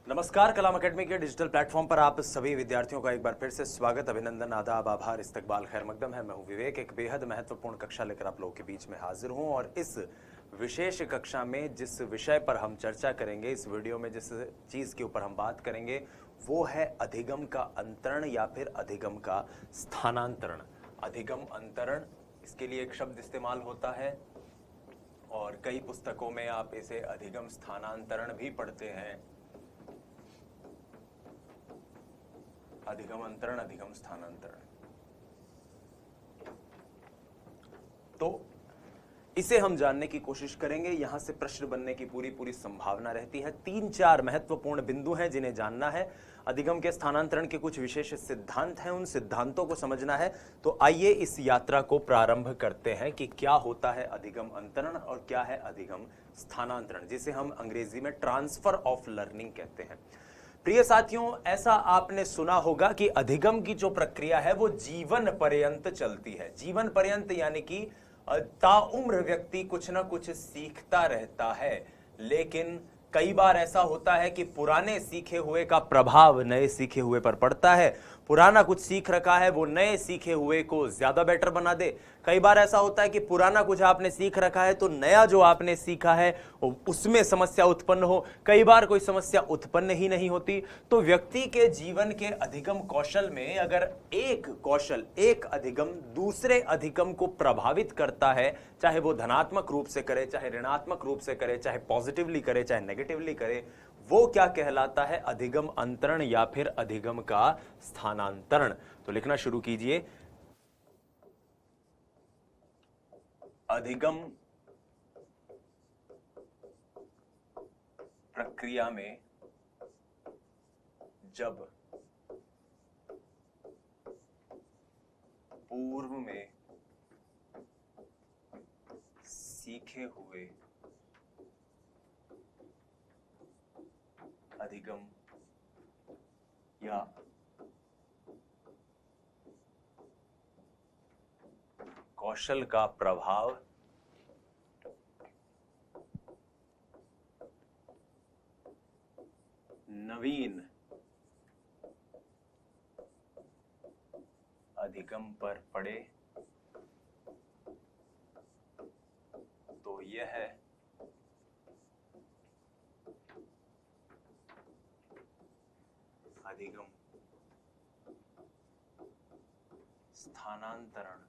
नमस्कार, कलाम अकेडमी के digital platform पर आप सभी विद्यार्थियों का एक बार फिर से स्वागत, अभिनंदन, आदाब, आभार, इस्तकबाल, खैर मकदम है। मैं हूं विवेक, एक बेहद महत्वपूर्ण कक्षा लेकर आप लोगों के बीच में हाजिर हूं और इस विशेष कक्षा में जिस विषय पर हम चर्चा करेंगे, इस वीडियो में जिस चीज़ के ऊपर हम बात करेंगे वो है अधिगम का अंतरण या फिर अधिगम का स्थानांतरण। अधिगम अंतरण, इसके लिए एक शब्द इस्तेमाल होता है और कई पुस्तकों में आप इसे अधिगम स्थानांतरण भी पढ़ते हैं। अधिगम अंतरण, अधिगम स्थानांतरण। तो इसे हम जानने की कोशिश करेंगे। यहां से प्रश्न बनने की पूरी संभावना रहती है। 3-4 महत्वपूर्ण बिंदु हैं जिन्हें जानना है। अधिगम के स्थानांतरण के कुछ विशेष सिद्धांत हैं, उन सिद्धांतों को समझना है। तो आइए इस यात्रा को प्रारंभ करते हैं कि क्या होता है अधिगम अंतरण और क्या है अधिगम स्थानांतरण, जिसे हम अंग्रेजी में ट्रांसफर ऑफ लर्निंग कहते हैं। प्रिय साथियों, ऐसा आपने सुना होगा कि अधिगम की जो प्रक्रिया है वो जीवन पर्यंत चलती है। जीवन पर्यंत यानी कि ताउम्र व्यक्ति कुछ ना कुछ सीखता रहता है, लेकिन कई बार ऐसा होता है कि पुराने सीखे हुए का प्रभाव नए सीखे हुए पर पड़ता है। पुराना कुछ सीख रखा है, वो नए सीखे हुए को ज्यादा बेटर बना दे। कई बार ऐसा होता है कि पुराना कुछ आपने सीख रखा है तो नया जो आपने सीखा है उसमें समस्या उत्पन्न हो। कई बार कोई समस्या उत्पन्न ही नहीं होती। तो व्यक्ति के जीवन के अधिगम कौशल में अगर एक कौशल, एक अधिगम दूसरे अधिगम को प्रभावित करता है, चाहे वो धनात्मक रूप से करे, चाहे ऋणात्मक रूप से करे, चाहे पॉजिटिवली करे, चाहे नेगेटिवली करे, वो क्या कहलाता है? अधिगम अंतरण या फिर अधिगम का स्थानांतरण। तो लिखना शुरू कीजिए। अधिगम प्रक्रिया में जब पूर्व में सीखे हुए अधिगम या कौशल का प्रभाव नवीन अधिगम पर पड़े तो यह अधिगम स्थानांतरण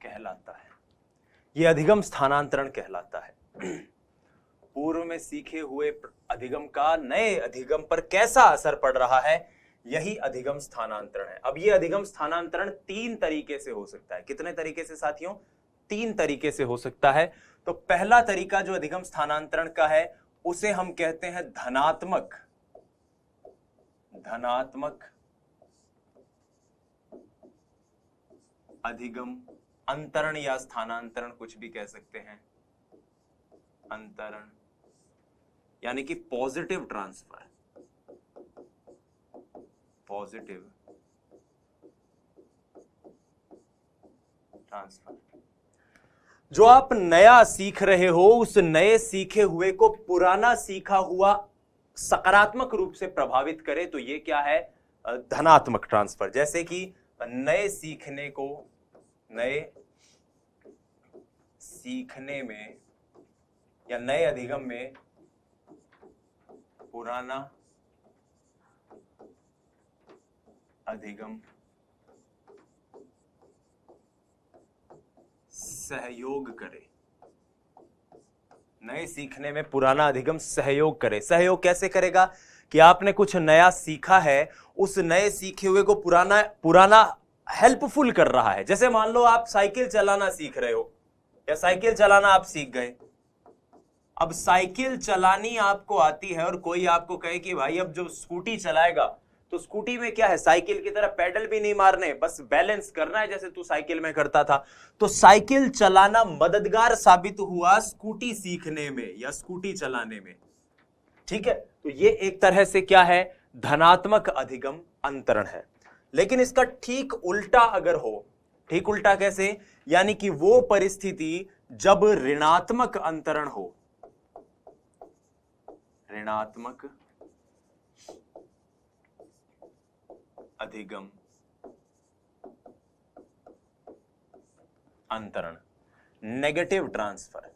कहलाता है। यह अधिगम स्थानांतरण कहलाता है। पूर्व में सीखे हुए अधिगम का नए अधिगम पर कैसा असर पड़ रहा है, यही अधिगम स्थानांतरण है। अब यह अधिगम स्थानांतरण 3 तरीके से हो सकता है। कितने तरीके से साथियों? 3 तरीके से हो सकता है। तो पहला तरीका जो अधिगम स्थानांतरण का है उसे हम कहते हैं धनात्मक अधिगम अंतरण या स्थानांतरण, कुछ भी कह सकते हैं। अंतरण यानी कि पॉजिटिव ट्रांसफर, जो आप नया सीख रहे हो उस नए सीखे हुए को पुराना सीखा हुआ सकारात्मक रूप से प्रभावित करे तो ये क्या है? धनात्मक ट्रांसफर। जैसे कि नए सीखने में या नए अधिगम में पुराना अधिगम सहयोग करे। नए सीखने में पुराना अधिगम सहयोग करे। सहयोग कैसे करेगा? कि आपने कुछ नया सीखा है, उस नए सीखे हुए को पुराना हेल्पफुल कर रहा है। जैसे मान लो आप साइकिल चलाना सीख रहे हो या साइकिल चलाना आप सीख गए। अब साइकिल चलानी आपको आती है और कोई आपको कहे कि भाई अब जो स्कूटी चलाएगा तो स्कूटी में क्या है, साइकिल की तरह पेडल भी नहीं मारने, बस बैलेंस करना है जैसे तू साइकिल में करता था। तो साइकिल चलाना मददगार साबित हुआ स्कूटी सीखने में या स्कूटी चलाने में। ठीक है, तो ये एक तरह से क्या है, धनात्मक अधिगम अंतरण है। लेकिन इसका ठीक उल्टा अगर हो, ठीक उल्टा कैसे, यानी कि वो परिस्थिति जब ऋणात्मक अंतरण हो, ऋणात्मक अधिगम अंतरण, नेगेटिव ट्रांसफर,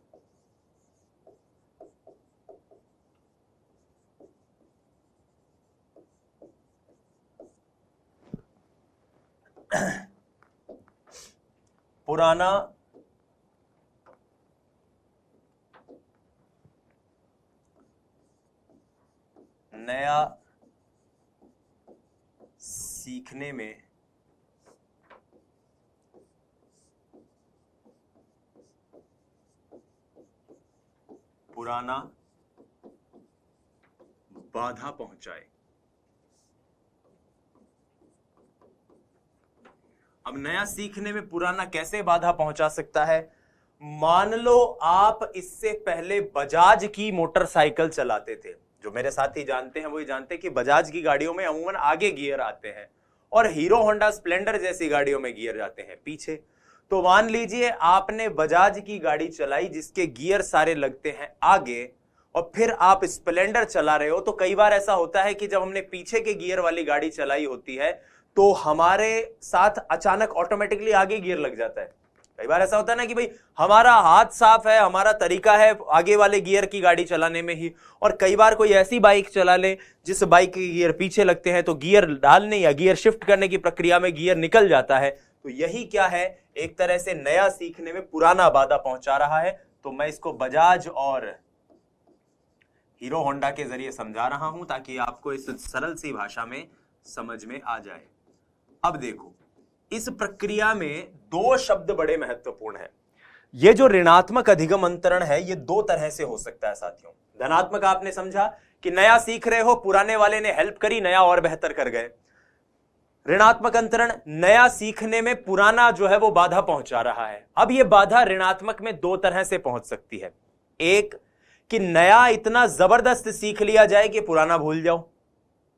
पुराना नया सीखने में पुराना बाधा पहुंचाए। अब नया सीखने में पुराना कैसे बाधा पहुंचा सकता है? मान लो आप इससे पहले बजाज की मोटरसाइकिल चलाते थे, जो मेरे साथी जानते हैं वो ये जानते हैं कि बजाज की गाड़ियों में अमूमन आगे गियर आते हैं और हीरो होंडा स्प्लेंडर जैसी गाड़ियों में गियर जाते हैं पीछे। तो मान लीजिए आपने बजाज की गाड़ी चलाई जिसके गियर सारे लगते हैं आगे, और फिर आप स्प्लेंडर चला रहे हो। तो कई बार ऐसा होता है कि जब हमने पीछे के गियर वाली गाड़ी चलाई होती है तो हमारे साथ अचानक ऑटोमेटिकली आगे गियर लग जाता है। कई बार ऐसा होता है ना कि भाई हमारा हाथ साफ है, हमारा तरीका है आगे वाले गियर की गाड़ी चलाने में ही, और कई बार कोई ऐसी बाइक चला ले जिस बाइक के गियर पीछे लगते हैं तो गियर डालने या गियर शिफ्ट करने की प्रक्रिया में गियर निकल जाता है। तो यही क्या है, एक तरह से नया सीखने में पुराना बाधा पहुंचा रहा है। तो मैं इसको बजाज और हीरो होंडा के जरिए समझा रहा हूं ताकि आपको इस सरल सी भाषा में समझ में आ जाए। अब देखो, इस प्रक्रिया में दो शब्द बड़े महत्वपूर्ण हैं। ये जो ऋणात्मक अधिगम अंतरण है ये दो तरह से हो सकता है साथियों। धनात्मक आपने समझा कि नया सीख रहे हो, पुराने वाले ने हेल्प करी, नया और बेहतर कर गए। ऋणात्मक अंतरण, नया सीखने में पुराना जो है वो बाधा पहुंचा रहा है। अब ये बाधा ऋणात्मक में दो तरह से पहुंच सकती है। एक कि नया इतना जबरदस्त सीख लिया जाए कि पुराना भूल जाओ,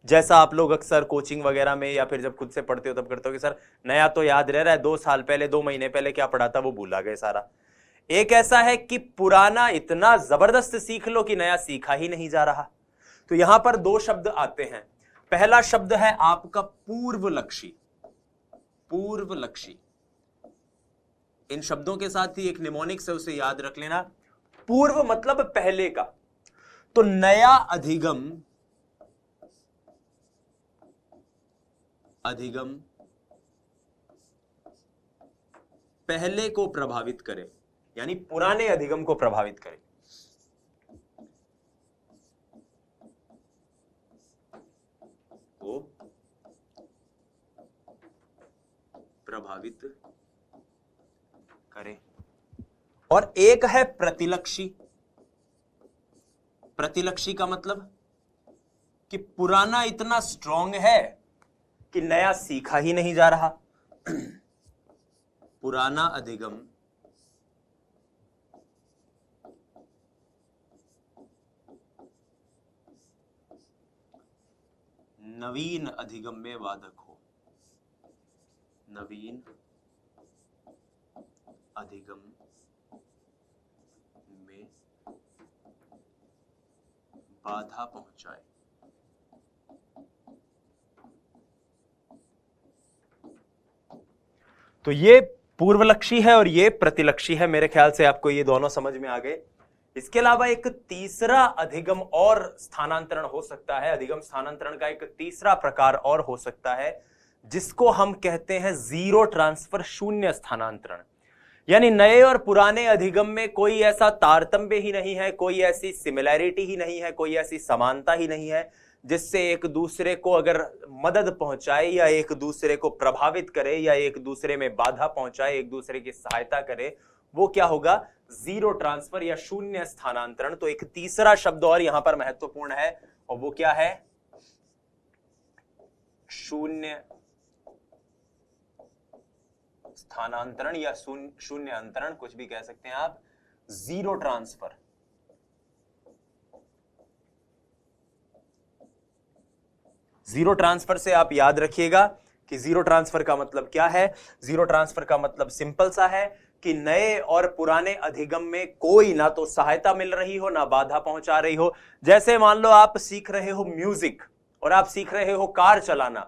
जैसा आप लोग अक्सर कोचिंग वगैरह में या फिर जब खुद से पढ़ते हो तब करते हो कि सर नया तो याद रह रहा है, 2 साल पहले 2 महीने पहले क्या पढ़ा था वो भूला गए सारा। एक ऐसा है कि पुराना इतना जबरदस्त सीख लो कि नया सीखा ही नहीं जा रहा। तो यहां पर दो शब्द आते हैं। पहला शब्द है आपका पूर्वलक्षी। पूर्वलक्षी, इन शब्दों के साथ ही एक निमोनिक्स है, उसे याद रख लेना। पूर्व मतलब पहले का। तो नया अधिगम पहले को प्रभावित करे, यानी पुराने अधिगम को प्रभावित करे। को प्रभावित करे। और एक है प्रतिलक्षी। प्रतिलक्षी का मतलब कि पुराना इतना स्ट्रांग है कि नया सीखा ही नहीं जा रहा। पुराना अधिगम नवीन अधिगम में बाधक हो। नवीन अधिगम में बाधा पहुंचाए। तो ये पूर्वलक्षी है और ये प्रतिलक्षी है। मेरे ख्याल से आपको ये दोनों समझ में आ गए। इसके अलावा एक तीसरा अधिगम और स्थानांतरण हो सकता है। अधिगम स्थानांतरण का एक तीसरा प्रकार और हो सकता है जिसको हम कहते हैं जीरो ट्रांसफर, शून्य स्थानांतरण। यानी नए और पुराने अधिगम में कोई ऐसा तारतम्य ही नहीं है, कोई ऐसी सिमिलैरिटी ही नहीं है, कोई ऐसी समानता ही नहीं है जिससे एक दूसरे को अगर मदद पहुंचाए या एक दूसरे को प्रभावित करे या एक दूसरे में बाधा पहुंचाए, एक दूसरे की सहायता करे, वो क्या होगा? जीरो ट्रांसफर या शून्य स्थानांतरण। तो एक तीसरा शब्द और यहां पर महत्वपूर्ण है और वो क्या है? शून्य स्थानांतरण या शून्य अंतरण, कुछ भी कह सकते हैं आप। Zero transfer. जीरो ट्रांसफर से आप याद रखिएगा कि जीरो ट्रांसफर का मतलब क्या है। जीरो ट्रांसफर का मतलब सिंपल सा है कि नए और पुराने अधिगम में कोई ना तो सहायता मिल रही हो ना बाधा पहुंचा रही हो। जैसे मान लो आप सीख रहे हो म्यूजिक और आप सीख रहे हो कार चलाना,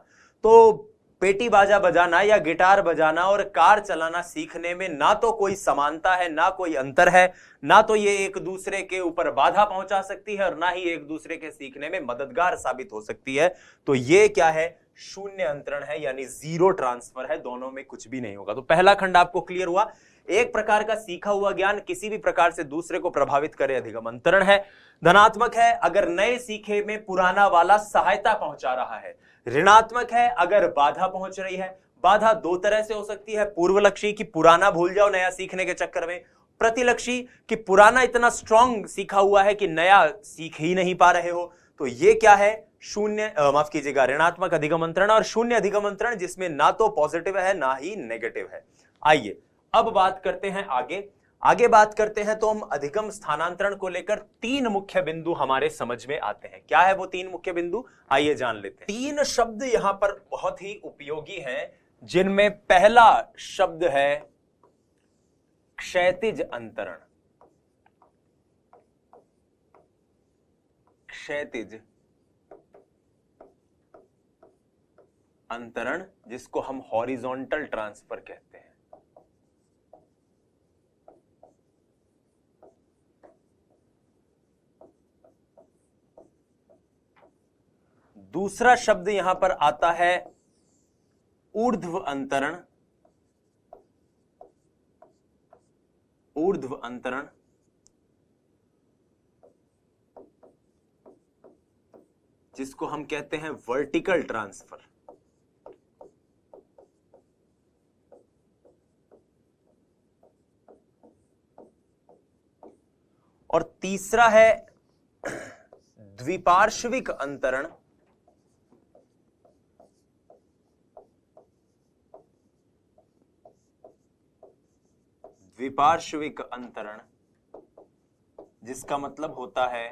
तो पेटी बाजा बजाना या गिटार बजाना और कार चलाना सीखने में ना तो कोई समानता है ना कोई अंतर है, ना तो ये एक दूसरे के ऊपर बाधा पहुंचा सकती है और ना ही एक दूसरे के सीखने में मददगार साबित हो सकती है। तो ये क्या है, शून्य अंतरण है, यानी जीरो ट्रांसफर है, दोनों में कुछ भी नहीं होगा। तो पहला खंड आपको क्लियर हुआ। एक प्रकार का सीखा हुआ ज्ञान किसी भी प्रकार से दूसरे को प्रभावित करे, अधिगम अंतरण है। धनात्मक है अगर नए सीखे में पुराना वाला सहायता पहुंचा रहा है। ऋणात्मक है अगर बाधा पहुंच रही है। बाधा दो तरह से हो सकती है, पूर्वलक्षी कि पुराना भूल जाओ नया सीखने के चक्कर में, प्रतिलक्षी कि पुराना इतना स्ट्रांग सीखा हुआ है कि नया सीख ही नहीं पा रहे हो। तो ये क्या है, शून्य माफ कीजिएगा ऋणात्मक अधिगम अंतरण और शून्य अधिगम अंतरण, जिसमें ना तो पॉजिटिव है ना ही नेगेटिव है। आइए अब बात करते हैं आगे बात करते हैं तो हम अधिगम स्थानांतरण को लेकर तीन मुख्य बिंदु हमारे समझ में आते हैं। क्या है वो तीन मुख्य बिंदु, आइए जान लेते हैं। तीन शब्द यहां पर बहुत ही उपयोगी हैं, जिनमें पहला शब्द है क्षैतिज अंतरण। क्षैतिज अंतरण, जिसको हम हॉरिजॉन्टल ट्रांसफर कहते हैं। दूसरा शब्द यहां पर आता है ऊर्ध्व अंतरण। ऊर्ध्व अंतरण जिसको हम कहते हैं वर्टिकल ट्रांसफर। और तीसरा है द्विपार्श्विक अंतरण। द्विपार्श्विक अंतरण जिसका मतलब होता है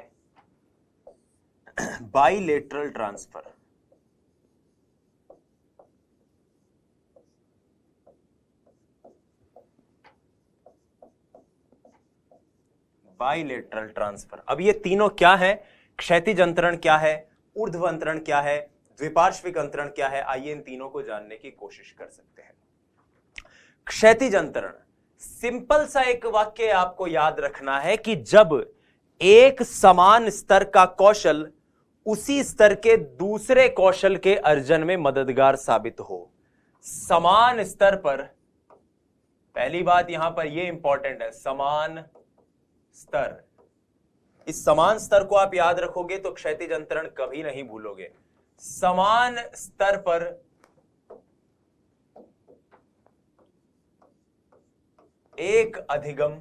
बाइलेटरल ट्रांसफर। Bilateral transfer. अब ये तीनों क्या है, क्षैतिज अंतरण क्या है, ऊर्ध्व अंतरण क्या है, द्विपार्श्विक अंतरण क्या है, आइए इन तीनों को जानने की कोशिश कर सकते हैं। क्षैतिज अंतरण, सिंपल सा एक वाक्य आपको याद रखना है कि जब एक समान स्तर का कौशल उसी स्तर के दूसरे कौशल के अर्जन में मददगार साबित हो। समान स्तर पर, पहली बात यहां पर यह इंपॉर्टेंट है, समान स्तर। इस समान स्तर को आप याद रखोगे तो क्षैतिज अंतरण कभी नहीं भूलोगे। समान स्तर पर एक अधिगम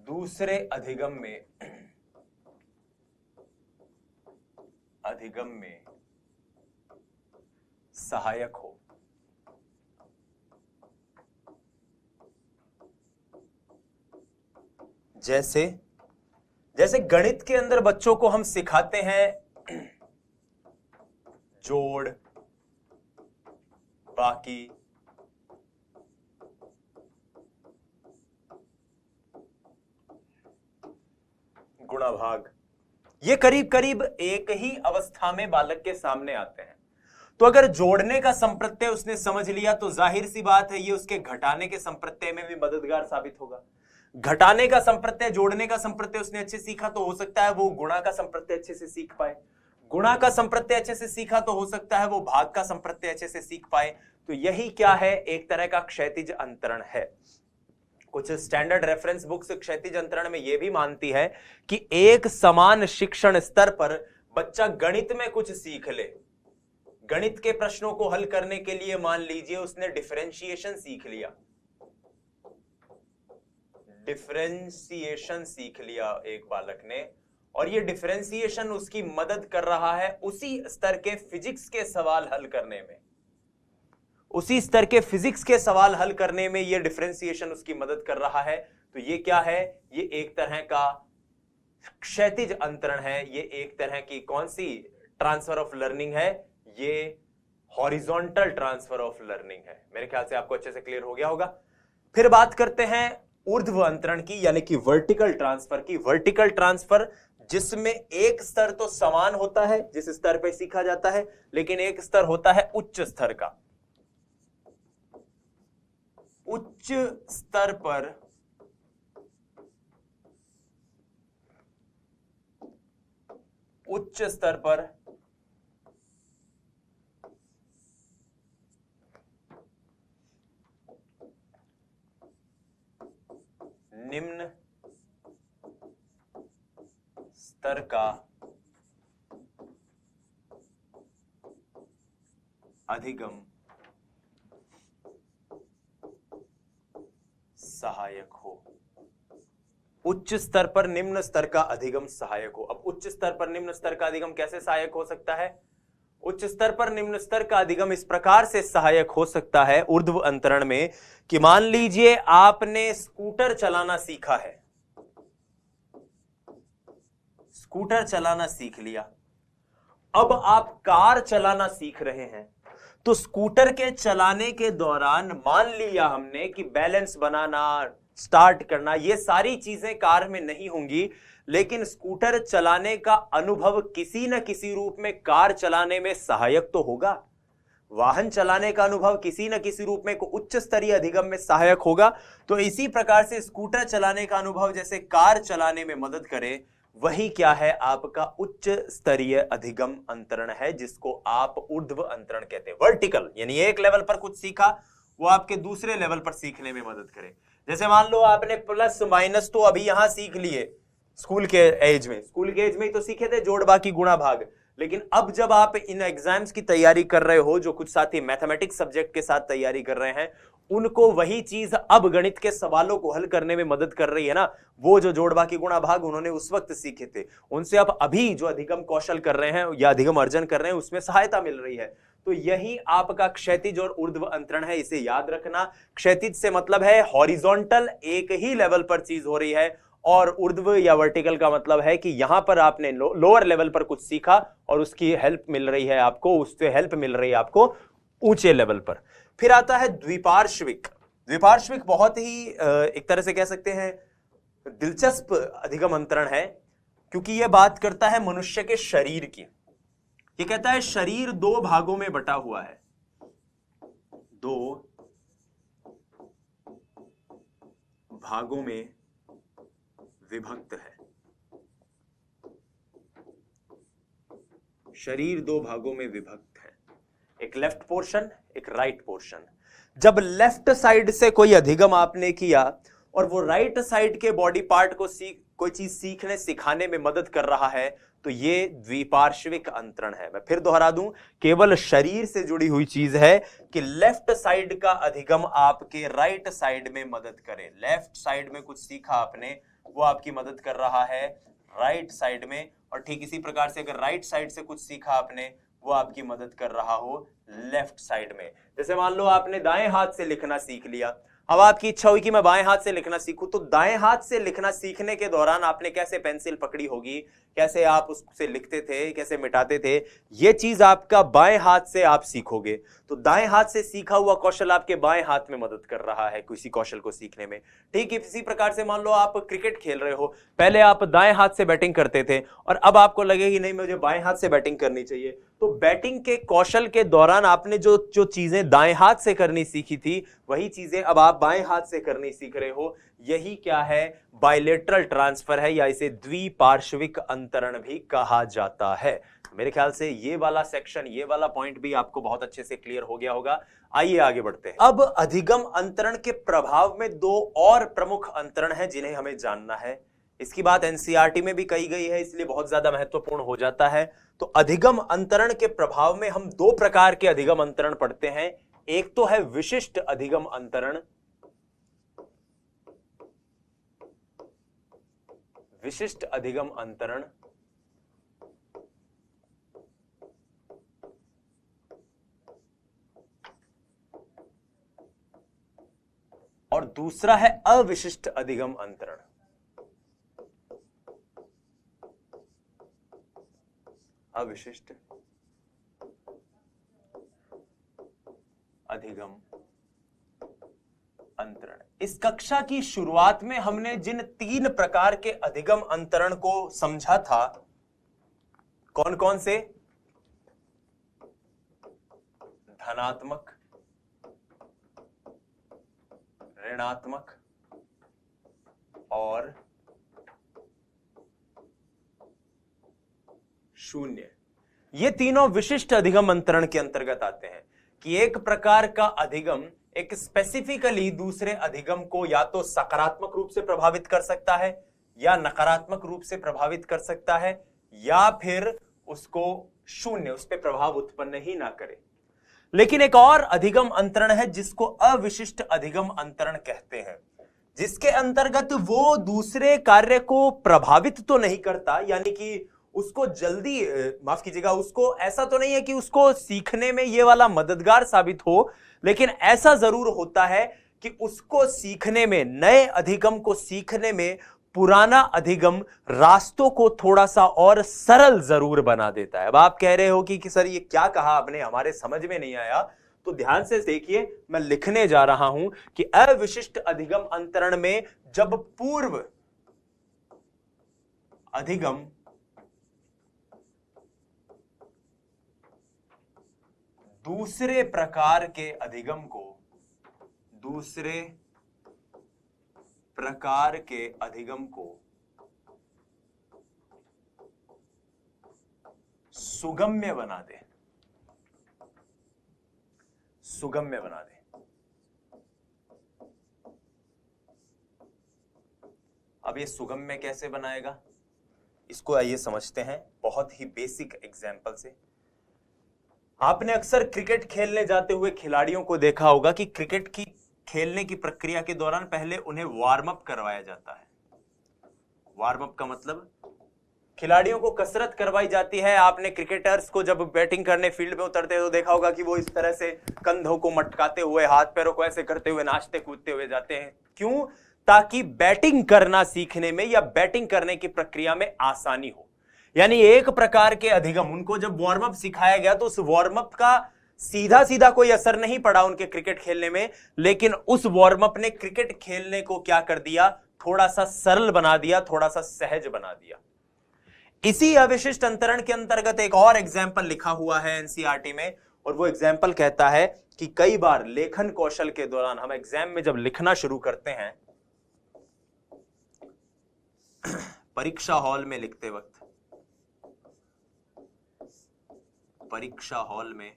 दूसरे अधिगम में सहायक हो। जैसे गणित के अंदर बच्चों को हम सिखाते हैं जोड़, बाकी, गुणा भाग, ये करीब करीब एक ही अवस्था में बालक के सामने आते हैं। तो अगर जोड़ने का संप्रत्यय उसने समझ लिया तो जाहिर सी बात है ये उसके घटाने के संप्रत्यय में भी मददगार साबित होगा। घटाने का संप्रत्यय, जोड़ने का संप्रत्यय उसने अच्छे सीखा तो हो सकता है वो गुणा का संप्रत्यय अच्छे से सीख पाए। गुणा का संप्रत्यय अच्छे से सीखा तो हो सकता है वो भाग का संप्रत्यय अच्छे से सीख पाए। तो यही क्या है, एक तरह का क्षैतिज अंतरण है। कुछ स्टैंडर्ड रेफरेंस बुक्स क्षैतिज अंतरण में यह भी मानती है कि एक समान शिक्षण स्तर पर बच्चा गणित में कुछ सीख ले। गणित के प्रश्नों को हल करने के लिए मान लीजिए उसने डिफरेंशिएशन सीख लिया, डिफरेंशिएशन सीख लिया एक बालक ने, और ये डिफरेंशिएशन उसकी मदद कर रहा है उसी स्तर के फिजिक्स के सवाल हल करने में। उसी स्तर के फिजिक्स के सवाल हल करने में ये डिफरेंशिएशन उसकी मदद कर रहा है। तो ये क्या है, ये एक तरह का क्षैतिज अंतरण है। ये एक तरह की कौन सी ट्रांसफर ऑफ लर्निंग है, ये हॉरिजॉन्टल ट्रांसफर ऑफ लर्निंग है। मेरे ख्याल से आपको अच्छे से क्लियर हो गया होगा। फिर बात करते हैं ऊर्ध्व अंतरण की, यानी कि वर्टिकल ट्रांसफर की। वर्टिकल ट्रांसफर जिसमें एक स्तर तो समान होता है जिस स्तर पे सीखा जाता है, लेकिन एक स्तर होता है उच्च स्तर का। उच्च स्तर पर उच्च स्तर पर निम्न स्तर का अधिगम सहायक हो। उच्च स्तर पर निम्न स्तर का अधिगम सहायक हो। अब उच्च स्तर पर निम्न स्तर का अधिगम कैसे सहायक हो सकता है? उच्च स्तर पर निम्न स्तर का अधिगम इस प्रकार से सहायक हो सकता है ऊर्ध्व अंतरण में कि मान लीजिए आपने स्कूटर चलाना सीखा है, स्कूटर चलाना सीख लिया, अब आप कार चलाना सीख रहे हैं। तो स्कूटर के चलाने के दौरान मान लिया हमने कि बैलेंस बनाना, स्टार्ट करना, ये सारी चीजें कार में नहीं होंगी, लेकिन स्कूटर चलाने का अनुभव किसी न किसी रूप में कार चलाने में सहायक तो होगा। वाहन चलाने का अनुभव किसी न किसी रूप में उच्च स्तरीय अधिगम में सहायक होगा। तो इसी प्रकार से स्कूटर चलाने का अनुभव जैसे कार चलाने में मदद करे, वही क्या है? आपका उच्च स्तरीय अधिगम अंतरण है, जिसको आप ऊर्ध्व अंतरण कहते हैं। वर्टिकल यानी एक लेवल पर कुछ सीखा, वो आपके दूसरे लेवल पर सीखने में मदद करे। जैसे मान लो आपने प्लस माइनस तो अभी यहां सीख लिए, स्कूल के एज में ही तो सीखे थे, जोड़ बाकी गुणा भाग। लेकिन अब जब आप इन एग्जाम्स की तैयारी कर रहे हो, जो कुछ साथी मैथमेटिक्स सब्जेक्ट के साथ तैयारी कर रहे हैं, उनको वही चीज अब गणित के सवालों को हल करने में मदद कर रही है ना। वो जो जोड़ बाकी गुणा भाग उन्होंने उस वक्त सीखे थे, उनसे अब अभी जो अधिगम कौशल कर रहे हैं या अधिगम अर्जन कर रहे हैं, उसमें सहायता मिल रही है। तो यही आपका क्षैतिज और ऊर्ध्व अंतरण है, इसे याद रखना। क्षैतिज से मतलब है हॉरिजॉन्टल, एक ही लेवल पर चीज हो रही है, और ऊर्ध्व या वर्टिकल का मतलब है कि यहां पर आपने लोअर लेवल पर कुछ सीखा और उसकी हेल्प मिल रही है आपको, उससे हेल्प मिल रही है आपको ऊंचे लेवल पर। फिर आता है द्विपार्श्विक। द्विपार्श्विक बहुत ही एक तरह से कह सकते हैं दिलचस्प अधिगम अंतरण है, क्योंकि यह बात करता है मनुष्य के शरीर की। ये कहता है शरीर दो भागों में बटा हुआ है, दो भागों में विभक्त है। शरीर दो भागों में विभक्त है, एक लेफ्ट पोर्शन, एक राइट पोर्शन। जब लेफ्ट साइड से कोई अधिगम आपने किया और वो राइट साइड के बॉडी पार्ट को कोई चीज सीखने सिखाने में मदद कर रहा है, तो ये द्विपार्श्विक अंतरण है। मैं फिर दोहरा दूं, केवल शरीर से जुड़ी हुई चीज है कि लेफ्ट साइड का अधिगम आपके राइट साइड में मदद करे। लेफ्ट साइड में कुछ सीखा आपने, वो आपकी मदद कर रहा है राइट साइड में, और ठीक इसी प्रकार से अगर राइट साइड से कुछ सीखा आपने, वो आपकी मदद कर रहा हो लेफ्ट साइड में। जैसे मान लो आपने दाएं हाथ से लिखना सीख लिया, अब आपकी इच्छा हुई कि मैं बाएं हाथ से लिखना सीखूं, तो दाएं हाथ से लिखना सीखने के दौरान आपने कैसे पेंसिल पकड़ी होगी, कैसे आप उससे लिखते थे, कैसे मिटाते थे, ये चीज आपका बाएं हाथ से आप सीखोगे। तो दाएं हाथ से सीखा हुआ कौशल आपके बाएं हाथ में मदद कर रहा है किसी कौशल को सीखने में। ठीक इसी प्रकार से मान लो आप क्रिकेट खेल रहे हो, पहले आप दाएं हाथ से बैटिंग करते थे और अब आपको लगे कि नहीं मुझे बाएं हाथ से बैटिंग करनी चाहिए, तो बैटिंग के कौशल के दौरान आपने जो जो चीजें दाएं हाथ से करनी सीखी थी, वही चीजें अब आप बाएं हाथ से करनी सीख रहे हो। यही क्या है? बायलेटरल ट्रांसफर है, या इसे द्विपार्श्विक अंतरण भी कहा जाता है। मेरे ख्याल से ये वाला सेक्शन, ये वाला पॉइंट भी आपको बहुत अच्छे से क्लियर हो गया होगा। आइए आगे बढ़ते हैं। अब अधिगम अंतरण के प्रभाव में दो और प्रमुख अंतरण हैं जिन्हें हमें जानना है। इसकी बात एनसीईआरटी में भी कही गई है, इसलिए बहुत ज्यादा महत्वपूर्ण हो जाता है। तो अधिगम अंतरण के प्रभाव में हम दो प्रकार के अधिगम अंतरण पढ़ते हैं। एक तो है विशिष्ट अधिगम अंतरण, विशिष्ट अधिगम अंतरण, और दूसरा है अविशिष्ट अधिगम अंतरण। अविशिष्ट अधिगम अंतरण। इस कक्षा की शुरुआत में हमने जिन 3 प्रकार के अधिगम अंतरण को समझा था, कौन कौन से? धनात्मक, ऋणात्मक और शून्य। ये तीनों विशिष्ट अधिगम अंतरण के अंतर्गत आते हैं कि एक प्रकार का अधिगम एक स्पेसिफिकली दूसरे अधिगम को या तो सकारात्मक रूप से प्रभावित कर सकता है या नकारात्मक रूप से प्रभावित कर सकता है, या फिर उसको शून्य, उस पर प्रभाव उत्पन्न ही ना करे। लेकिन एक और अधिगम अंतरण है जिसको अविशिष्ट अधिगम अंतरण कहते हैं, जिसके अंतर्गत वो दूसरे कार्य को प्रभावित तो नहीं करता, यानी कि उसको जल्दी, माफ कीजिएगा, उसको ऐसा तो नहीं है कि उसको सीखने में ये वाला मददगार साबित हो, लेकिन ऐसा जरूर होता है कि उसको सीखने में, नए अधिगम को सीखने में पुराना अधिगम रास्तों को थोड़ा सा और सरल जरूर बना देता है। अब आप कह रहे हो कि सर ये क्या कहा आपने, हमारे समझ में नहीं आया, तो ध्यान से देखिए, मैं लिखने जा रहा हूं कि अविशिष्ट अधिगम अंतरण में जब पूर्व अधिगम दूसरे प्रकार के अधिगम को, दूसरे प्रकार के अधिगम को सुगम्य बना दे, सुगम्य बना दे। अब ये सुगम्य कैसे बनाएगा, इसको आइए समझते हैं बहुत ही बेसिक एग्जांपल से। आपने अक्सर क्रिकेट खेलने जाते हुए खिलाड़ियों को देखा होगा कि क्रिकेट की खेलने की प्रक्रिया के दौरान पहले उन्हें वार्म अप करवाया जाता है। वार्म अप का मतलब खिलाड़ियों को कसरत करवाई जाती है। आपने क्रिकेटर्स को जब बैटिंग करने फील्ड में उतरते हो देखा होगा कि वो इस तरह से कंधों को मटकाते हुए, हाथ पैरों को ऐसे करते हुए, नाचते कूदते हुए जाते हैं। क्यों? ताकि बैटिंग करना सीखने में या बैटिंग करने की प्रक्रिया में आसानी हो। यानी एक प्रकार के अधिगम, उनको जब वार्म अप सिखाया गया तो उस वार्म अप का सीधा सीधा कोई असर नहीं पड़ा उनके क्रिकेट खेलने में, लेकिन उस वार्म अप ने क्रिकेट खेलने को क्या कर दिया, थोड़ा सा सरल बना दिया, थोड़ा सा सहज बना दिया। इसी अविशिष्ट अंतरण के अंतर्गत एक और एग्जाम्पल लिखा हुआ है एनसीईआरटी में, और वो एग्जाम्पल कहता है कि कई बार लेखन कौशल के दौरान, हम एग्जाम में जब लिखना शुरू करते हैं, परीक्षा हॉल में लिखते वक्त, परीक्षा हॉल में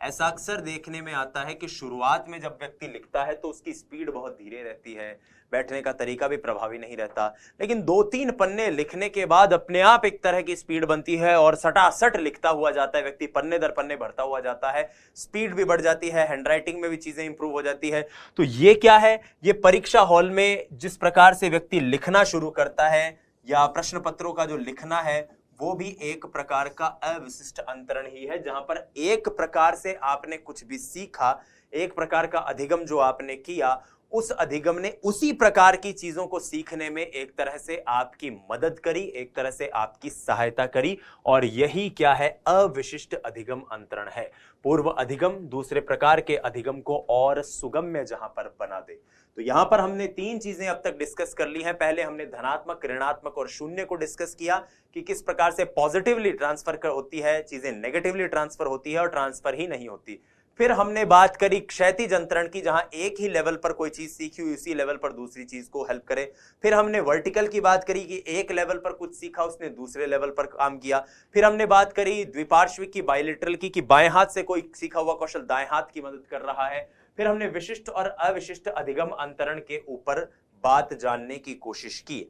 ऐसा अक्सर देखने में आता है कि शुरुआत में जब व्यक्ति लिखता है तो उसकी स्पीड बहुत धीरे रहती है, बैठने का तरीका भी प्रभावी नहीं रहता, लेकिन 2-3 पन्ने लिखने के बाद अपने आप एक तरह की स्पीड बनती है और सटासट लिखता हुआ जाता है व्यक्ति, पन्ने दर पन्ने भरता हुआ जाता है, स्पीड भी बढ़ जाती है, हैंडराइटिंग में भी चीजें इंप्रूव हो जाती है। तो ये क्या है? ये परीक्षा हॉल में जिस प्रकार से व्यक्ति लिखना शुरू करता है, या प्रश्न पत्रों का जो लिखना है, वो भी एक प्रकार का अविशिष्ट अंतरण ही है, जहां पर एक प्रकार से आपने कुछ भी सीखा, एक प्रकार का अधिगम जो आपने किया, उस अधिगम ने उसी प्रकार की चीजों को सीखने में एक तरह से आपकी मदद करी, एक तरह से आपकी सहायता करी, और यही क्या है? अविशिष्ट अधिगम अंतरण है। पूर्व अधिगम दूसरे प्रकार के अधिगम को और सुगम्य जहां पर बना दे। तो यहां पर हमने 3 चीजें अब तक डिस्कस कर ली हैं। पहले हमने धनात्मक, ऋणात्मक और शून्य को डिस्कस किया कि किस प्रकार से पॉजिटिवली ट्रांसफर होती है चीजें, नेगेटिवली ट्रांसफर होती है और ट्रांसफर ही नहीं होती। फिर हमने बात करी क्षैतिज अंतरण की, जहां एक ही लेवल पर कोई चीज सीखी हुई उसी लेवल पर दूसरी चीज को हेल्प करे। फिर हमने वर्टिकल की बात करी कि एक लेवल पर कुछ सीखा, उसने दूसरे लेवल पर काम किया। फिर हमने बात करी द्विपार्श्विक की, बायलिटरल की, कि बाएं हाथ से कोई सीखा हुआ कौशल दाएं हाथ की मदद कर रहा है। फिर हमने विशिष्ट और अविशिष्ट अधिगम अंतरण के ऊपर बात जानने की कोशिश की।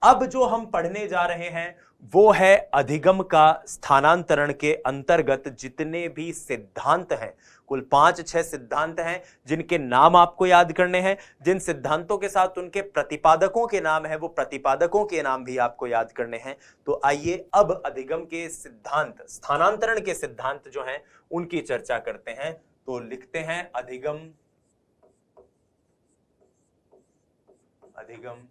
अब जो हम पढ़ने जा रहे हैं वो है अधिगम का स्थानांतरण के अंतर्गत जितने भी सिद्धांत हैं, कुल 5-6 सिद्धांत हैं जिनके नाम आपको याद करने हैं। जिन सिद्धांतों के साथ उनके प्रतिपादकों के नाम है, वो प्रतिपादकों के नाम भी आपको याद करने हैं। तो आइए अब अधिगम के सिद्धांत, स्थानांतरण के सिद्धांत जो हैं उनकी चर्चा करते हैं। तो लिखते हैं अधिगम, अधिगम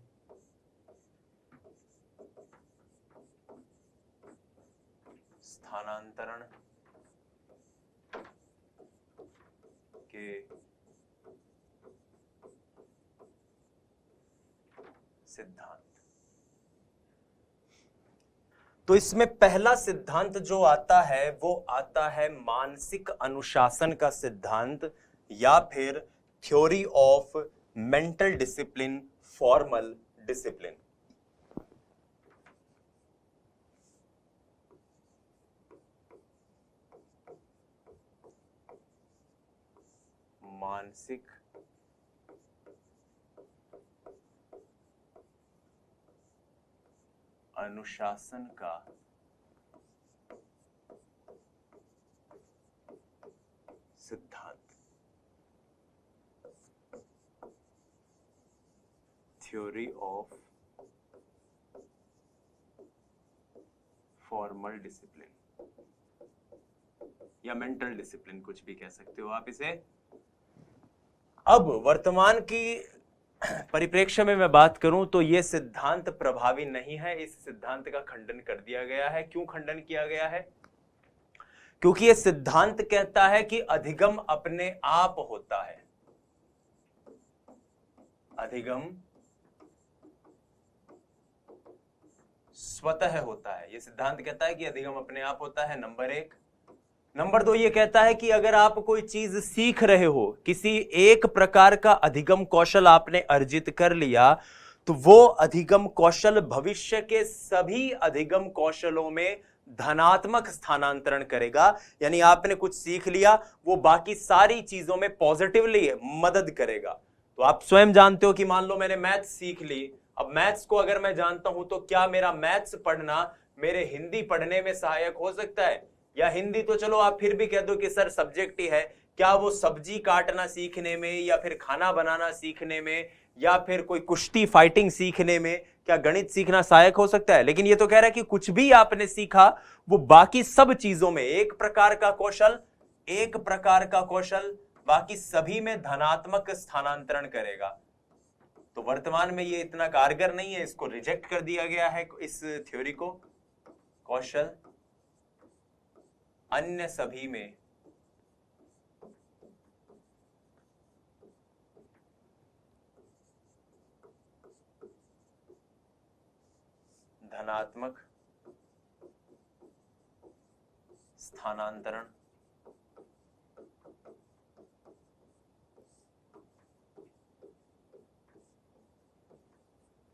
स्थानांतरण के सिद्धांत। तो इसमें पहला सिद्धांत जो आता है वो आता है मानसिक अनुशासन का सिद्धांत, या फिर theory of mental discipline, formal discipline. मानसिक अनुशासन का सिद्धांत, थ्योरी ऑफ फॉर्मल डिसिप्लिन या मेंटल डिसिप्लिन, कुछ भी कह सकते हो आप इसे। अब वर्तमान की परिप्रेक्ष्य में मैं बात करूं तो यह सिद्धांत प्रभावी नहीं है। इस सिद्धांत का खंडन कर दिया गया है। क्यों खंडन किया गया है? क्योंकि यह सिद्धांत कहता है कि अधिगम अपने आप होता है। अधिगम स्वतः होता है। यह सिद्धांत कहता है कि अधिगम अपने आप होता है, नंबर एक। नंबर दो, ये कहता है कि अगर आप कोई चीज सीख रहे हो, किसी एक प्रकार का अधिगम कौशल आपने अर्जित कर लिया, तो वो अधिगम कौशल भविष्य के सभी अधिगम कौशलों में धनात्मक स्थानांतरण करेगा। यानी आपने कुछ सीख लिया, वो बाकी सारी चीजों में पॉजिटिवली मदद करेगा। तो आप स्वयं जानते हो कि मान लो मैंने मैथ्स सीख ली, अब मैथ्स को अगर मैं जानता हूं तो क्या मेरा मैथ्स पढ़ना मेरे हिंदी पढ़ने में सहायक हो सकता है? या हिंदी तो चलो आप फिर भी कह दो कि सर सब्जेक्ट ही है, क्या वो सब्जी काटना सीखने में या फिर खाना बनाना सीखने में या फिर कोई कुश्ती फाइटिंग सीखने में क्या गणित सीखना सहायक हो सकता है? लेकिन ये तो कह रहा है कि कुछ भी आपने सीखा वो बाकी सब चीजों में एक प्रकार का कौशल बाकी सभी में धनात्मक स्थानांतरण करेगा। तो वर्तमान में ये इतना कारगर नहीं है, इसको रिजेक्ट कर दिया गया है, इस थ्योरी को। कौशल अन्य सभी में धनात्मक स्थानांतरण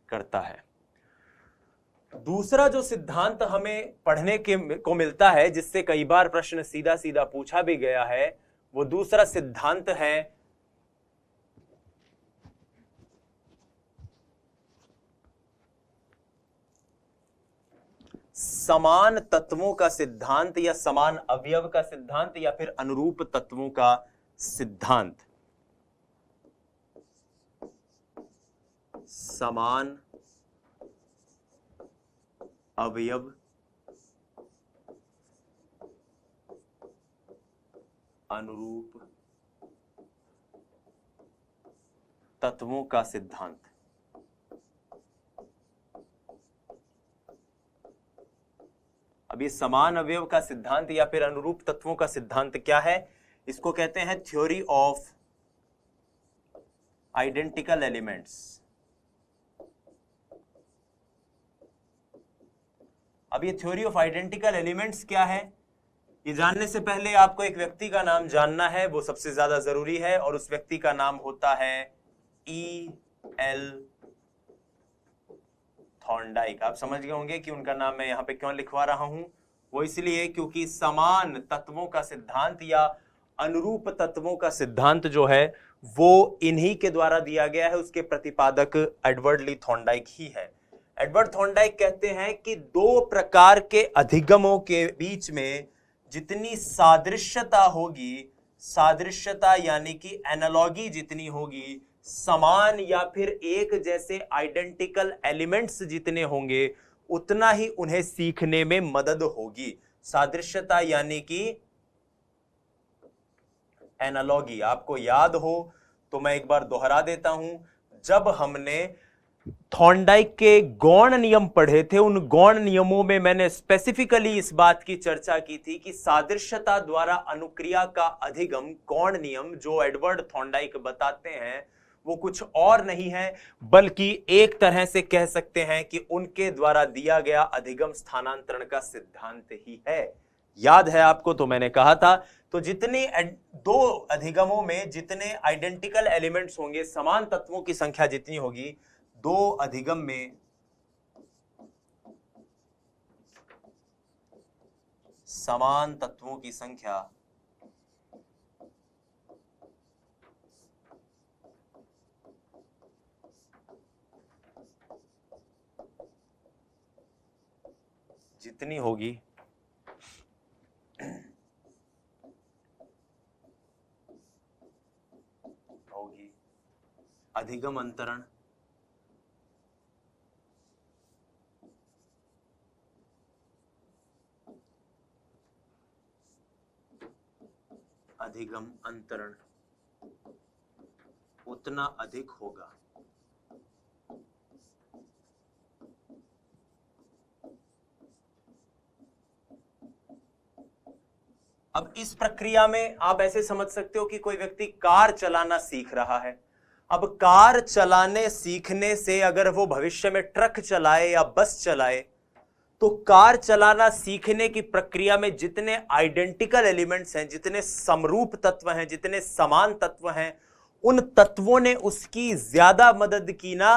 करता है। दूसरा जो सिद्धांत हमें पढ़ने को मिलता है, जिससे कई बार प्रश्न सीधा सीधा पूछा भी गया है, वो दूसरा सिद्धांत है समान तत्वों का सिद्धांत या समान अवयव का सिद्धांत या फिर अनुरूप तत्वों का सिद्धांत। समान अवयव अनुरूप तत्वों का सिद्धांत। अब ये समान अवयव का सिद्धांत या फिर अनुरूप तत्वों का सिद्धांत क्या है? इसको कहते हैं थ्योरी ऑफ आइडेंटिकल एलिमेंट्स। अब ये थ्योरी ऑफ आइडेंटिकल एलिमेंट्स क्या है, ये जानने से पहले आपको एक व्यक्ति का नाम जानना है, वो सबसे ज्यादा जरूरी है, और उस व्यक्ति का नाम होता है E.L. थॉर्नडाइक। आप समझ गए होंगे कि उनका नाम मैं यहां पे क्यों लिखवा रहा हूं। वो इसलिए क्योंकि समान तत्वों का सिद्धांत या अनुरूप तत्वों का सिद्धांत जो है वो इन्हीं के द्वारा दिया गया है। उसके प्रतिपादक एडवर्ड ली थॉर्नडाइक ही है। एडवर्ड थॉर्नडाइक कहते हैं कि दो प्रकार के अधिगमों के बीच में जितनी सादृश्यता होगी, सादृश्यता यानी कि एनालॉजी जितनी होगी, समान या फिर एक जैसे आइडेंटिकल एलिमेंट्स जितने होंगे, उतना ही उन्हें सीखने में मदद होगी। सादृश्यता यानी कि एनालॉजी। आपको याद हो तो मैं एक बार दोहरा देता हूं, जब हमने थॉर्नडाइक के गौण नियम पढ़े थे, उन गौण नियमों में मैंने स्पेसिफिकली इस बात की चर्चा की थी कि सादृश्यता द्वारा अनुक्रिया का अधिगम गौण नियम जो एडवर्ड थॉर्नडाइक बताते हैं वो कुछ और नहीं है बल्कि एक तरह से कह सकते हैं कि उनके द्वारा दिया गया अधिगम स्थानांतरण का सिद्धांत ही है। याद है आपको, तो मैंने कहा था तो जितने दो अधिगमों में जितने आइडेंटिकल एलिमेंट्स होंगे, समान तत्वों की संख्या जितनी होगी, दो अधिगम में समान तत्वों की संख्या जितनी होगी अधिगम अंतरण उतना अधिक होगा। अब इस प्रक्रिया में आप ऐसे समझ सकते हो कि कोई व्यक्ति कार चलाना सीख रहा है। अब कार चलाने सीखने से अगर वो भविष्य में ट्रक चलाए या बस चलाए तो कार चलाना सीखने की प्रक्रिया में जितने आइडेंटिकल एलिमेंट्स हैं, जितने समरूप तत्व हैं, जितने समान तत्व हैं, उन तत्वों ने उसकी ज्यादा मदद की ना।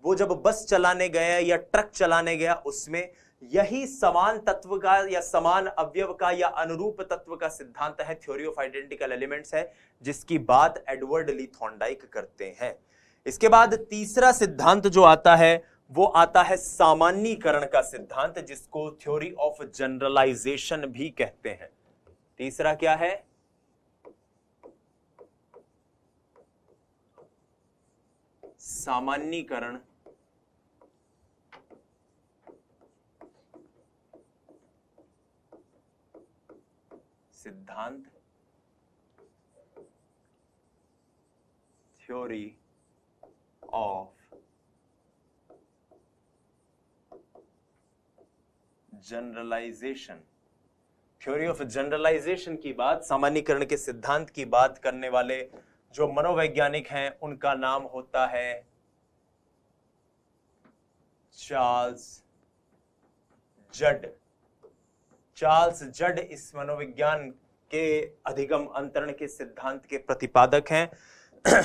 वो जब बस चलाने गया या ट्रक चलाने गया उसमें यही समान तत्व का या समान अवयव का या अनुरूप तत्व का सिद्धांत है, थ्योरी ऑफ आइडेंटिकल एलिमेंट्स है, जिसकी बात एडवर्ड ली थॉर्नडाइक करते हैं। इसके बाद तीसरा सिद्धांत जो आता है वो आता है सामान्यीकरण का सिद्धांत, जिसको थ्योरी ऑफ जनरलाइजेशन भी कहते हैं। तीसरा क्या है? सामान्यीकरण सिद्धांत, theory of generalization. Theory of generalization की बात, सामान्यीकरण के सिद्धांत की बात करने वाले जो मनोवैज्ञानिक हैं उनका नाम होता है चार्ल्स जड। चार्ल्स जड इस मनोविज्ञान के अधिगम अंतरण के सिद्धांत के प्रतिपादक हैं।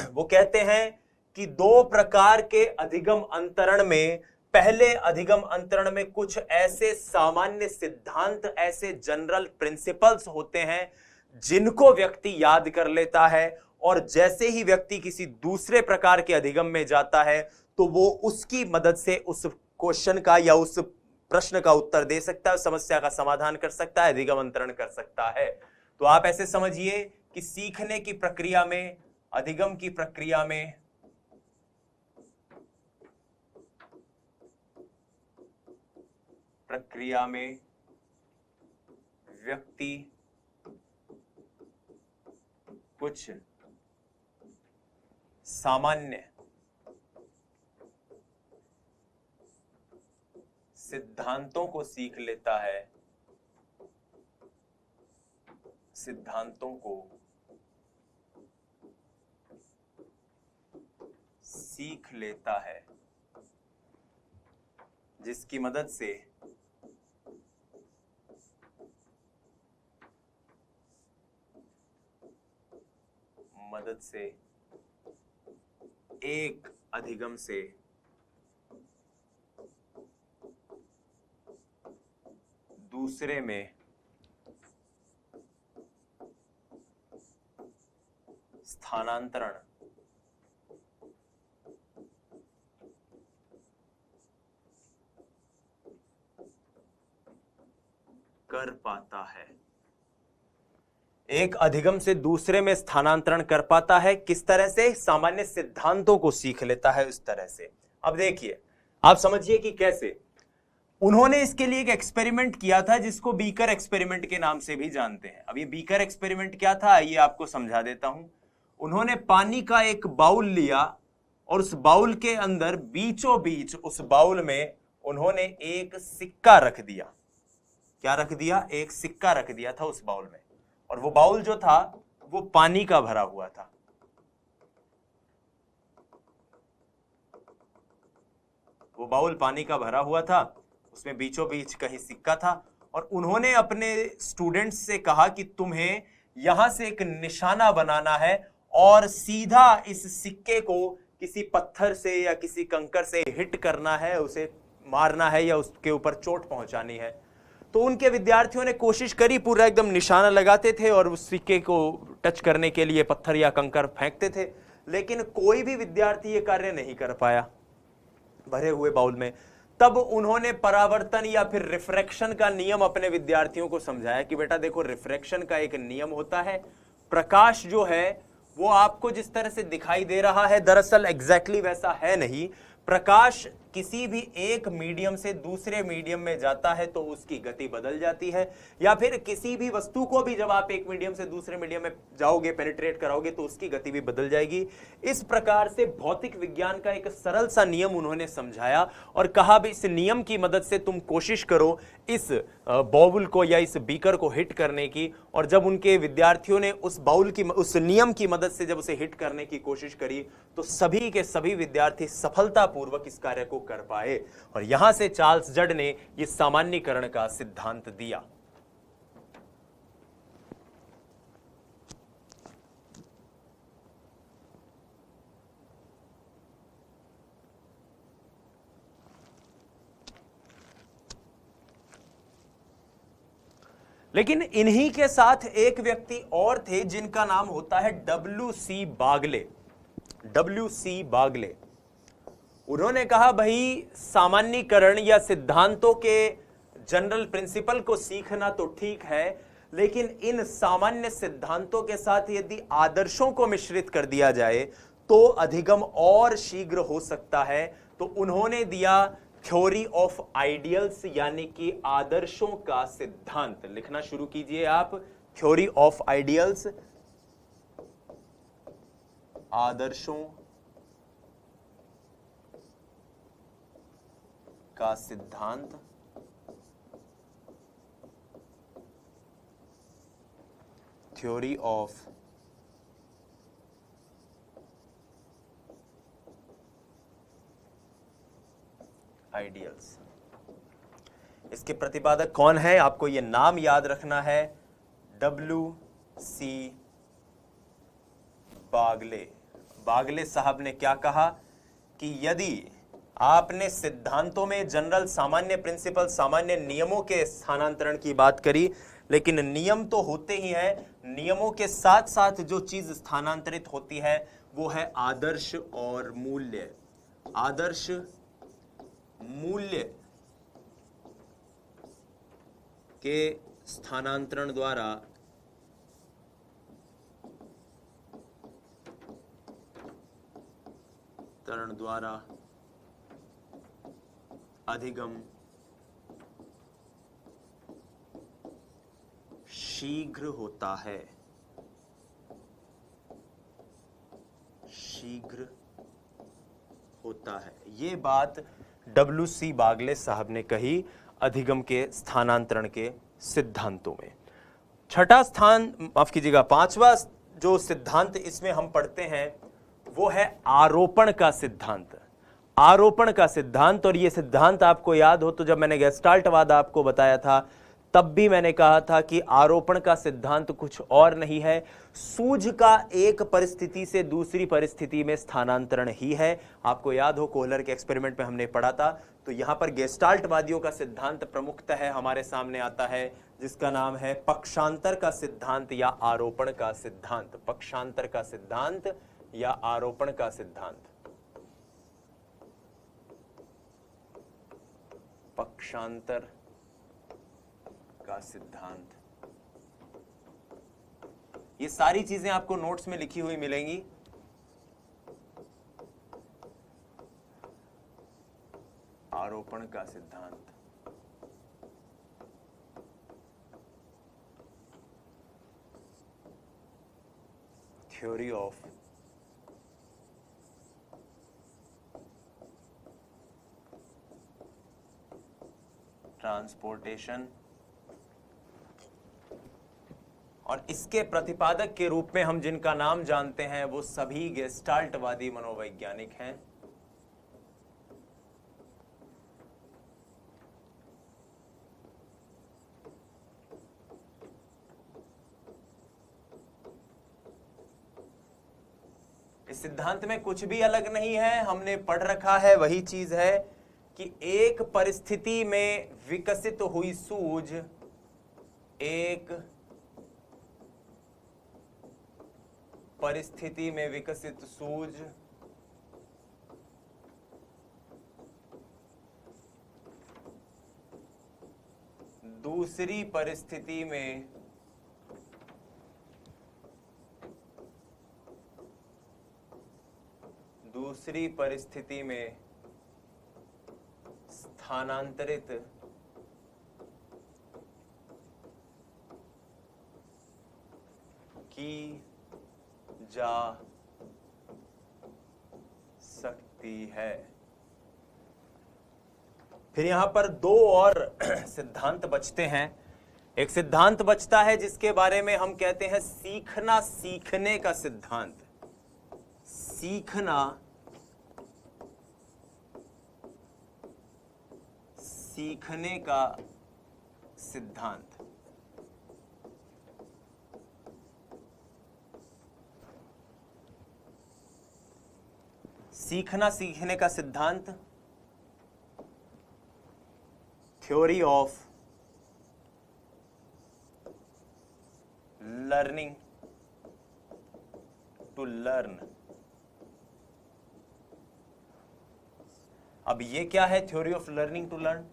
वो कहते हैं कि दो प्रकार के अधिगम अंतरण में, पहले अधिगम अंतरण में कुछ ऐसे सामान्य सिद्धांत, ऐसे जनरल प्रिंसिपल्स होते हैं जिनको व्यक्ति याद कर लेता है, और जैसे ही व्यक्ति किसी दूसरे प्रकार के अधिगम में जाता है तो वो उसकी मदद से उस क्वेश्चन का या उस प्रश्न का उत्तर दे सकता है, समस्या का समाधान कर सकता है, अधिगम अंतरण कर सकता है। तो आप ऐसे समझिए कि सीखने की प्रक्रिया में, अधिगम की प्रक्रिया में व्यक्ति कुछ सामान्य सिद्धांतों को सीख लेता है, सिद्धांतों को सीख लेता है जिसकी मदद से एक अधिगम से दूसरे में स्थानांतरण कर पाता है। एक अधिगम से दूसरे में स्थानांतरण कर पाता है किस तरह से? सामान्य सिद्धांतों को सीख लेता है उस तरह से। अब देखिए, आप समझिए कि कैसे। उन्होंने इसके लिए एक एक्सपेरिमेंट किया था जिसको बीकर एक्सपेरिमेंट के नाम से भी जानते हैं। अब ये बीकर एक्सपेरिमेंट क्या था, ये आपको समझा देता हूं। उन्होंने पानी का एक बाउल लिया और उस बाउल के अंदर बीचों बीच उस बाउल में उन्होंने एक सिक्का रख दिया। क्या रख दिया? एक सिक्का रख दिया था उस बाउल में, और वो बाउल जो था वो पानी का भरा हुआ था। वो बाउल पानी का भरा हुआ था, उसमें बीचों बीच कहीं सिक्का था, और उन्होंने अपने स्टूडेंट्स से कहा कि तुम्हें यहां से एक निशाना बनाना है और सीधा इस सिक्के को किसी पत्थर से या किसी कंकर से हिट करना है, उसे मारना है या उसके ऊपर चोट पहुंचानी है। तो उनके विद्यार्थियों ने कोशिश करी, पूरा एकदम निशाना लगाते थे और उस सिक्के को टच करने के लिए पत्थर या कंकर फेंकते थे, लेकिन कोई भी विद्यार्थी ये कार्य नहीं कर पाया भरे हुए बाउल में। तब उन्होंने परावर्तन या फिर रिफ्रैक्शन का नियम अपने विद्यार्थियों को समझाया कि बेटा देखो, रिफ्रैक्शन का एक नियम होता है, प्रकाश जो है वो आपको जिस तरह से दिखाई दे रहा है दरअसल एग्जैक्टली वैसा है नहीं। प्रकाश किसी भी एक मीडियम से दूसरे मीडियम में जाता है तो उसकी गति बदल जाती है, या फिर किसी भी वस्तु को भी जब आप एक मीडियम से दूसरे मीडियम में जाओगे, पेनिट्रेट कराओगे, तो उसकी गति भी बदल जाएगी। इस प्रकार से भौतिक विज्ञान का एक सरल सा नियम उन्होंने समझाया और कहा भी इस नियम की मदद से तुम कोशिश करो इस बाउल को या इस बीकर को हिट करने की। और जब उनके विद्यार्थियों ने उस बाउल की, उस नियम की मदद से जब उसे हिट करने की कोशिश करी, तो सभी के सभी विद्यार्थी सफलतापूर्वक इस कार्य को कर पाए। और यहां से चार्ल्स जड ने इस सामान्यीकरण का सिद्धांत दिया। लेकिन इन्हीं के साथ एक व्यक्ति और थे जिनका नाम होता है W.C. बागले। W.C. बागले, उन्होंने कहा भाई सामान्यीकरण या सिद्धांतों के जनरल प्रिंसिपल को सीखना तो ठीक है, लेकिन इन सामान्य सिद्धांतों के साथ यदि आदर्शों को मिश्रित कर दिया जाए तो अधिगम और शीघ्र हो सकता है। तो उन्होंने दिया थ्योरी ऑफ आइडियल्स, यानी कि आदर्शों का सिद्धांत। लिखना शुरू कीजिए आप, थ्योरी ऑफ आइडियल्स, आदर्शों का सिद्धांत। Theory of ideals. इसके प्रतिपादक कौन है? आपको यह नाम याद रखना है, W.C. बागले। बागले साहब ने क्या कहा कि यदि आपने सिद्धांतों में जनरल सामान्य प्रिंसिपल, सामान्य नियमों के स्थानांतरण की बात करी, लेकिन नियम तो होते ही हैं, नियमों के साथ साथ जो चीज स्थानांतरित होती है वो है आदर्श और मूल्य। आदर्श, मूल्य के स्थानांतरण द्वारा अधिगम शीघ्र होता है। शीघ्र होता है, ये बात W.C. बागले साहब ने कही अधिगम के स्थानांतरण के सिद्धांतों में। छठा स्थान, माफ कीजिएगा, पांचवा जो सिद्धांत इसमें हम पढ़ते हैं वो है आरोपण का सिद्धांत। आरोपण का सिद्धांत, और ये सिद्धांत आपको याद हो तो जब मैंने गेस्टाल्टवाद आपको बताया था तब भी मैंने कहा था कि आरोपण का सिद्धांत कुछ और नहीं है, सूझ का एक परिस्थिति से दूसरी परिस्थिति में स्थानांतरण ही है। आपको याद हो कोहलर के एक्सपेरिमेंट में हमने पढ़ा था। तो यहां पर गेस्टाल्टवादियों का सिद्धांत प्रमुखतः है हमारे सामने आता है, जिसका नाम है पक्षांतर का सिद्धांत या आरोपण का सिद्धांत। पक्षांतर का सिद्धांत या आरोपण का सिद्धांत। पक्षांतर का सिद्धांत, ये सारी चीजें आपको नोट्स में लिखी हुई मिलेंगी। आरोपण का सिद्धांत, थ्योरी ऑफ ट्रांसपोर्टेशन, और इसके प्रतिपादक के रूप में हम जिनका नाम जानते हैं वो सभी गेस्टाल्टवादी मनोवैज्ञानिक हैं। इस सिद्धांत में कुछ भी अलग नहीं है, हमने पढ़ रखा है वही चीज है कि एक परिस्थिति में विकसित हुई सूझ एक परिस्थिति में विकसित सूझ दूसरी परिस्थिति में स्थानांतरित की जा सकती है। फिर यहां पर दो और सिद्धांत बचते हैं। एक सिद्धांत बचता है जिसके बारे में हम कहते हैं सीखना सीखने का सिद्धांत। सीखना सीखने का सिद्धांत। सीखना सीखने का सिद्धांत, theory of learning to learn. अब ये क्या है theory of learning to learn?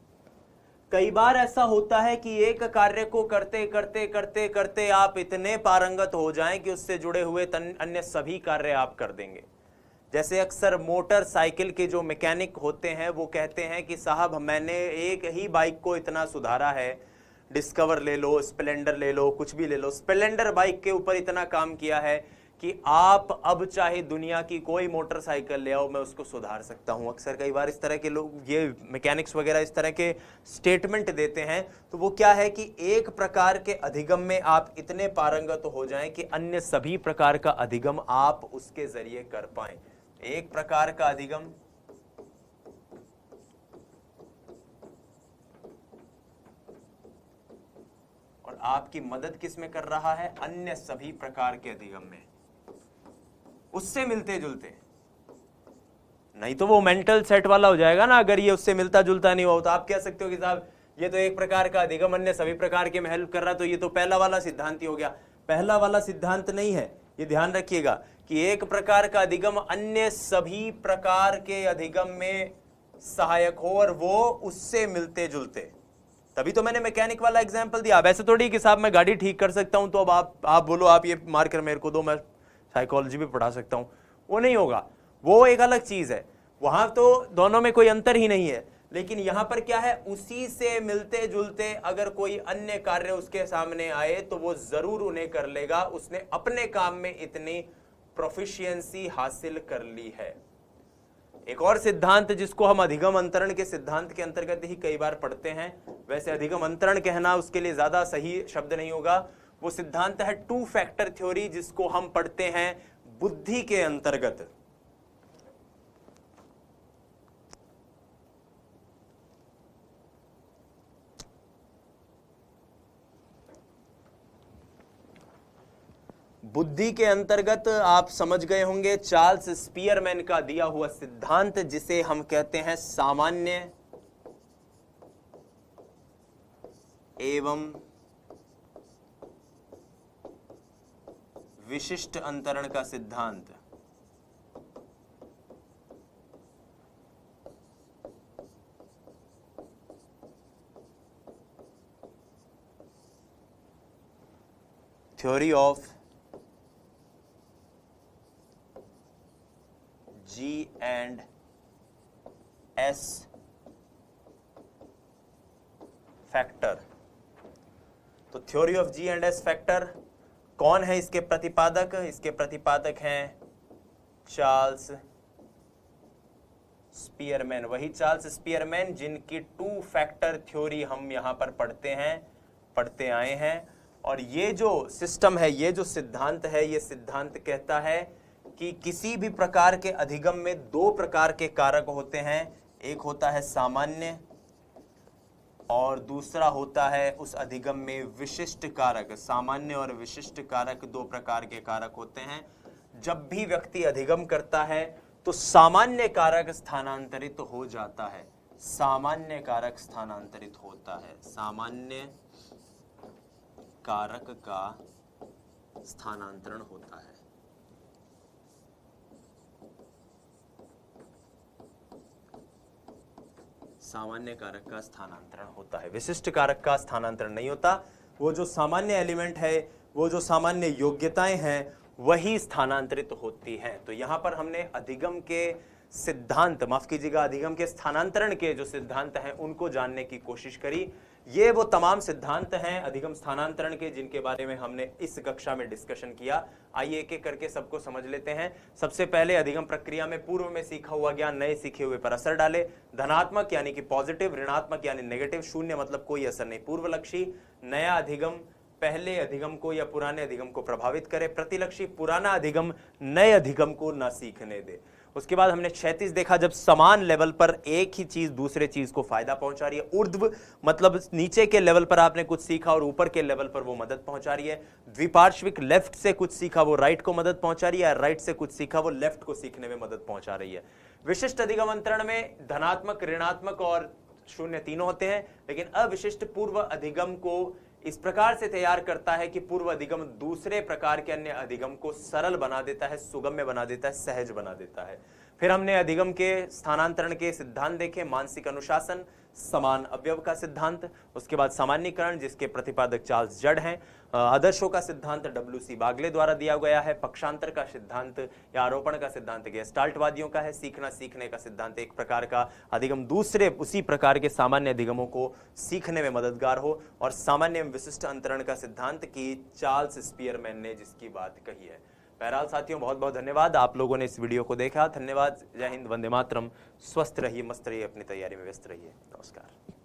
कई बार ऐसा होता है कि एक कार्य को करते करते करते करते आप इतने पारंगत हो जाएं कि उससे जुड़े हुए अन्य सभी कार्य आप कर देंगे। जैसे अक्सर मोटरसाइकिल के जो मैकेनिक होते हैं वो कहते हैं कि साहब मैंने एक ही बाइक को इतना सुधारा है, डिस्कवर ले लो, स्प्लेंडर ले लो, कुछ भी ले लो, स्प्लेंडर बाइक के ऊपर इतना काम किया है कि आप अब चाहे दुनिया की कोई मोटरसाइकिल ले आओ मैं उसको सुधार सकता हूं। अक्सर कई बार इस तरह के लोग, ये मैकेनिक्स वगैरह इस तरह के स्टेटमेंट देते हैं। तो वो क्या है कि एक प्रकार के अधिगम में आप इतने पारंगत हो जाएं कि अन्य सभी प्रकार का अधिगम आप उसके जरिए कर पाएं। एक प्रकार का अधिगम और आपकी मदद किस में कर रहा है? अन्य सभी प्रकार के अधिगम में, उससे मिलते जुलते। नहीं तो वो मेंटल सेट वाला हो जाएगा ना, अगर ये उससे मिलता जुलता नहीं हो तो आप कह सकते हो कि साहब ये तो एक प्रकार का अधिगम अन्य सभी प्रकार के में हेल्प कर रहा, तो ये तो पहला वाला सिद्धांत ही हो गया। पहला वाला सिद्धांत नहीं है, ये ध्यान रखिएगा कि एक प्रकार का अधिगम अन्य सभी प्रकार के अधिगम में सहायक हो और वो उससे मिलते जुलते। तभी तो मैंने मैकेनिक वाला एग्जांपल दिया। वैसे थोड़ी कि साहब मैं गाड़ी ठीक कर सकता हूं तो अब आप बोलो आप ये मार्कर मेरे को दो, मैं साइकोलॉजी भी पढ़ा सकता हूं, वो नहीं होगा, वो एक अलग चीज है। वहां तो दोनों में कोई अंतर ही नहीं है। लेकिन यहां पर क्या है, उसी से मिलते जुलते अगर कोई अन्य कार्य उसके सामने आए तो वो जरूर उन्हें कर लेगा। उसने अपने काम में इतनी प्रोफिशिएंसी हासिल कर ली है। एक और सिद्धांत जिसको हम अधिगम अंतरण के सिद्धांत के अंतर्गत ही कई बार पढ़ते हैं, वैसे अधिगम अंतरण कहना उसके लिए ज्यादा सही शब्द नहीं होगा, वो सिद्धांत है टू फैक्टर थ्योरी, जिसको हम पढ़ते हैं बुद्धि के अंतर्गत। बुद्धि के अंतर्गत आप समझ गए होंगे चार्ल्स स्पीयरमैन का दिया हुआ सिद्धांत, जिसे हम कहते हैं सामान्य एवं विशिष्ट अंतरण का सिद्धांत। Theory of G and S factor. तो theory of G and S factor कौन है इसके प्रतिपादक? इसके प्रतिपादक हैं चार्ल्स स्पीयरमैन, वही चार्ल्स स्पीयरमैन जिनकी टू फैक्टर थ्योरी हम यहां पर पढ़ते आए हैं। और ये जो सिस्टम है, ये जो सिद्धांत है, ये सिद्धांत कहता है कि किसी भी प्रकार के अधिगम में दो प्रकार के कारक होते हैं, एक होता है सामान्य और दूसरा होता है उस अधिगम में विशिष्ट कारक। सामान्य और विशिष्ट कारक दो प्रकार के कारक होते हैं। जब भी व्यक्ति अधिगम करता है तो सामान्य कारक स्थानांतरित हो जाता है, सामान्य कारक स्थानांतरित होता है, सामान्य कारक का स्थानांतरण होता है। सामान्य कारक का स्थानांतरण होता है, विशिष्ट कारक का स्थानांतरण नहीं होता। वो जो सामान्य एलिमेंट है, वो जो सामान्य योग्यताएं हैं, वही स्थानांतरित होती हैं। तो यहां पर हमने अधिगम के सिद्धांत, माफ कीजिएगा, अधिगम के स्थानांतरण के जो सिद्धांत हैं उनको जानने की कोशिश करी। ये वो तमाम सिद्धांत हैं अधिगम स्थानांतरण के जिनके बारे में हमने इस कक्षा में डिस्कशन किया। आइए एक एक करके सबको समझ लेते हैं। सबसे पहले, अधिगम प्रक्रिया में पूर्व में सीखा हुआ ज्ञान नए सीखे हुए पर असर डाले। धनात्मक यानी कि पॉजिटिव, ऋणात्मक यानी नेगेटिव, शून्य मतलब कोई असर नहीं। पूर्वलक्षी, नया अधिगम पहले अधिगम को या पुराने अधिगम को प्रभावित करे। प्रतिलक्षी, पुराना अधिगम नए अधिगम को ना सीखने दे। उसके बाद हमने 36 देखा, जब समान लेवल पर एक ही चीज दूसरे चीज को फायदा पहुंचा रही है। ऊर्ध्व मतलब नीचे के लेवल पर आपने कुछ सीखा और ऊपर के लेवल पर वो मदद पहुंचा रही है। द्विपार्श्विक, लेफ्ट से कुछ सीखा वो राइट को मदद पहुंचा रही है, राइट से कुछ सीखा वो लेफ्ट को सीखने में मदद पहुंचा रही है। विशिष्ट अधिगम अंतरण में धनात्मक, ऋणात्मक और शून्य तीनों होते हैं, लेकिन अविशिष्ट पूर्व अधिगम को इस प्रकार से तैयार करता है कि पूर्व अधिगम दूसरे प्रकार के अन्य अधिगम को सरल बना देता है, सुगम्य बना देता है, सहज बना देता है। फिर हमने अधिगम के स्थानांतरण के सिद्धांत देखे, मानसिक अनुशासन, समान अवयव का सिद्धांत, उसके बाद सामान्यीकरण जिसके प्रतिपादक चार्ल्स जड़ हैं, आदर्शों का सिद्धांत WC बागले द्वारा दिया गया है, पक्षांतर का सिद्धांत या आरोपण का सिद्धांत गेस्टाल्टवादियों का है, सीखना सीखने का सिद्धांत एक प्रकार का अधिगम दूसरे उसी प्रकार के सामान्य अधिगमों को सीखने में मददगार हो, और सामान्य एवं विशिष्ट अंतरण का सिद्धांत की चार्ल्स स्पीयरमैन ने जिसकी बात कही है। बहरहाल साथियों, बहुत बहुत धन्यवाद आप लोगों ने इस वीडियो को देखा। धन्यवाद, जय हिंद, वंदे मातरम। स्वस्थ रहिए, मस्त रहिए, अपनी तैयारी में व्यस्त रहिए। नमस्कार।